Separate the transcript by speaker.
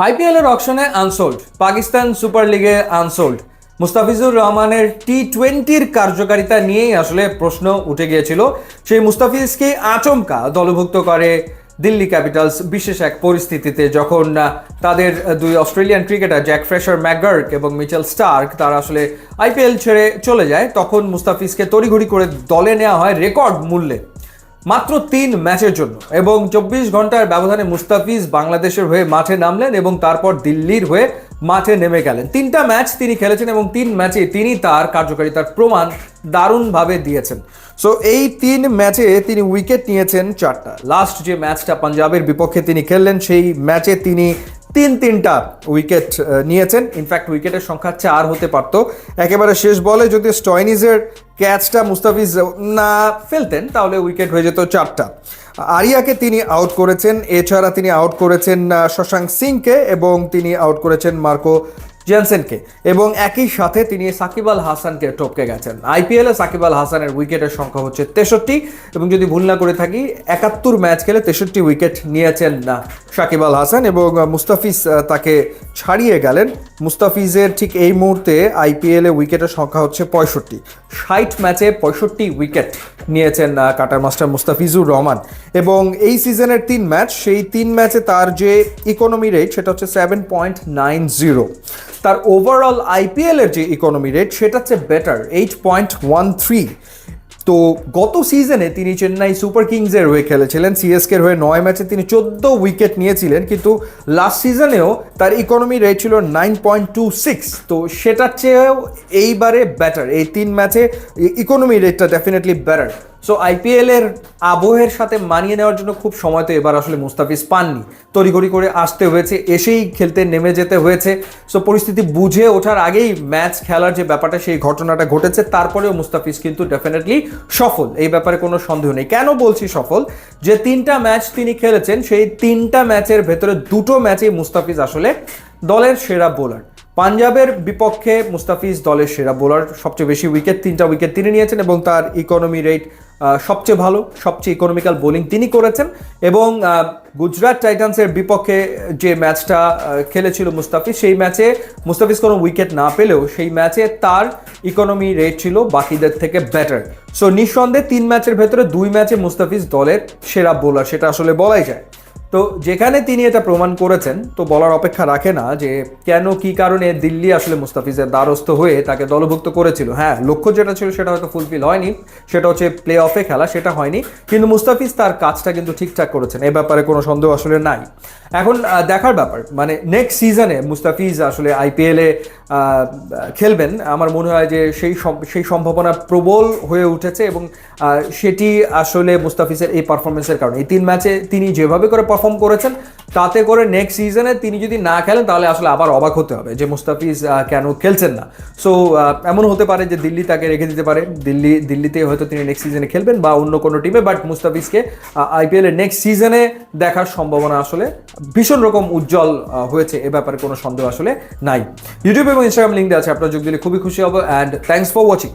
Speaker 1: IPL এর অকশনে unsold, Pakistan super লিগে unsold. Mustafizur রহমানের টি-20-র কার্যকারিতা নিয়েই আসলে প্রশ্ন উঠে গিয়েছিল। সেই মুস্তাফিজকে আচমকা দলভুক্ত করে দিল্লি ক্যাপিটালস বিশেষ এক পরিস্থিতিতে, যখন তাদের দুই Australian cricketer Jack fresher McGurk এবং মিচেল স্টার্ক তারা আসলে আইপিএল ছেড়ে চলে যায়। তখন মুস্তাফিজকে তড়িঘড়ি করে দলে নেওয়া হয় রেকর্ড মূল্যে, মাত্র 3 ম্যাচের জন্য। এবং 24 ঘন্টার ব্যবধানে মুস্তাফিজ বাংলাদেশের হয়ে মাঠে নামলেন এবং তারপর দিল্লির হয়ে মাঠে নেমে গেলেন। 3টা ম্যাচ তিনি খেলেছেন এবং 3 ম্যাচে তিনি তার কার্যকারিতার প্রমাণ দারুণভাবে দিয়েছেন। সো এই 3 ম্যাচে তিনি উইকেট নিয়েছেন 4টা। লাস্ট যে ম্যাচটা পাঞ্জাবের বিপক্ষে তিনি খেললেন, সেই ম্যাচে তিনি তিনটা উইকেট নিয়েছেন। ইনফ্যাক্ট উইকেটের সংখ্যা 4 হতে পারত। একেবারে শেষ বলে যদি স্টয়নিজের ক্যাচটা মুস্তাফিজ না ফেলতেন তাহলে উইকেট হয়ে যেত 4টা। আরিয়াকে তিনি আউট করেছেন, এছাড়া তিনি আউট করেছেন শশাঙ্ক সিংকে এবং তিনি আউট করেছেন মার্কো জেনসেনকে, এবং একই সাথে তিনি সাকিব আল হাসানকে টপকে গেছেন। আইপিএলে সাকিব আল হাসানের উইকেটের সংখ্যা হচ্ছে 63, এবং যদি ভুল না করে থাকি 71 ম্যাচ খেলে 63 উইকেট নিয়েছেন সাকিব আল হাসান, এবং মুস্তাফিজ তাকে ছাড়িয়ে গেলেন। মুস্তাফিজের ঠিক এই মুহূর্তে আইপিএলে উইকেটের সংখ্যা হচ্ছে 65। 60 ম্যাচে 65 উইকেট নিয়েছেন কাটার মাস্টার মুস্তাফিজুর রহমান। এবং এই সিজনের 3 ম্যাচ, সেই 3 ম্যাচে তার যে ইকোনমি রেট সেটা হচ্ছে 7.90। তার ওভারঅল আইপিএল এর যে ইকোনমি রেট সেটা হচ্ছে বেটার, 8.13। তো গত সিজনে তিনি চেন্নাই সুপার কিংসের হয়ে খেলেছিলেন, সিএসকের হয়ে 9 ম্যাচে তিনি 14 উইকেট নিয়েছিলেন, কিন্তু লাস্ট সিজনেও তার ইকোনমি রেট ছিল 9.26। তো সেটার চেয়েও এইবারে বেটার, এই 3 ম্যাচে ইকোনমি রেটটা ডেফিনেটলি বেটার। সো আইপিএল এর আবহের সাথে মানিয়ে নেওয়ার জন্য খুব সময় তো এবার আসলে মুস্তাফিজ পাননি, তড়িঘড়ি করে আসতে হয়েছে, এসেই খেলতে নেমে যেতে হয়েছে। সো পরিস্থিতি বুঝে ওঠার আগেই ম্যাচ খেলার যে ব্যাপারটা সেই ঘটনাটা ঘটেছে, তারপরেও মুস্তাফিজ কিন্তু ডেফিনেটলি সফল, এই ব্যাপারে কোনো সন্দেহ নেই। কেন বলছি সফল? যে 3টা ম্যাচ তিনি খেলেছেন, সেই 3টা ম্যাচের ভেতরে 2টো ম্যাচেই মুস্তাফিজ আসলে দলের সেরা বোলার। পাঞ্জাবের বিপক্ষে মুস্তাফিজ দলের সেরা বোলার, সবচেয়ে বেশি উইকেট 3টা উইকেট তিনি নিয়েছেন এবং তার ইকোনমি রেট সবচেয়ে ভালো, সবচেয়ে ইকোনমিক্যাল বোলিং তিনি করেছেন। এবং গুজরাট টাইটান্সের বিপক্ষে যে ম্যাচটা খেলেছিল মুস্তাফিজ, সেই ম্যাচে মুস্তাফিজ কোনো উইকেট না পেলেও সেই ম্যাচে তার ইকোনমি রেট ছিল বাকিদের থেকে বেটার। সো নিঃসন্দেহে 3 ম্যাচের ভেতরে 2 ম্যাচে মুস্তাফিজ দলের সেরা বোলার, সেটা আসলে বলাই যায়। তো যেখানে তিনি এটা প্রমাণ করেছেন, তো বলার অপেক্ষা রাখে না যে কেন কি কারণে দিল্লি আসলে মুস্তাফিজের দ্বারস্থ হয়ে তাকে দলভুক্ত করেছিল। হ্যাঁ, লক্ষ্য যেটা ছিল সেটা হয়তো ফুলফিল হয়নি, সেটা হচ্ছে প্লে অফে খেলা, সেটা হয়নি, কিন্তু মুস্তাফিজ তার কাজটা কিন্তু ঠিকঠাক করেছেন, এ ব্যাপারে কোনো সন্দেহ আসলে নাই। এখন দেখার ব্যাপার, মানে নেক্সট সিজনে মুস্তাফিজ আসলে আইপিএলে খেলবেন, আমার মনে হয় যে সেই সম্ভাবনা প্রবল হয়ে উঠেছে, এবং সেটি আসলে মুস্তাফিজের এই পারফরমেন্সের কারণে। এই 3 ম্যাচে তিনি যেভাবে করে পারফর্ম করেছেন, তাতে করে নেক্সট সিজনে তিনি যদি না খেলেন তাহলে আসলে আবার অবাক হতে হবে যে মুস্তাফিজ কেন খেলছেন না। সো এমন হতে পারে যে দিল্লি তাকে রেখে দিতে পারে, দিল্লিতে হয়তো তিনি নেক্সট সিজনে খেলবেন বা অন্য কোনো টিমে, বাট মুস্তাফিজকে আইপিএল এর নেক্সট সিজনে দেখার সম্ভাবনা আসলে ভীষণ রকম উজ্জ্বল হয়েছে, এ ব্যাপারে কোনো সন্দেহ আসলে নাই। ইউটিউব এবং ইনস্টাগ্রাম লিঙ্ক দেওয়া আছে, আপনারা যোগ দিলে খুবই খুশি হব। And thanks for watching.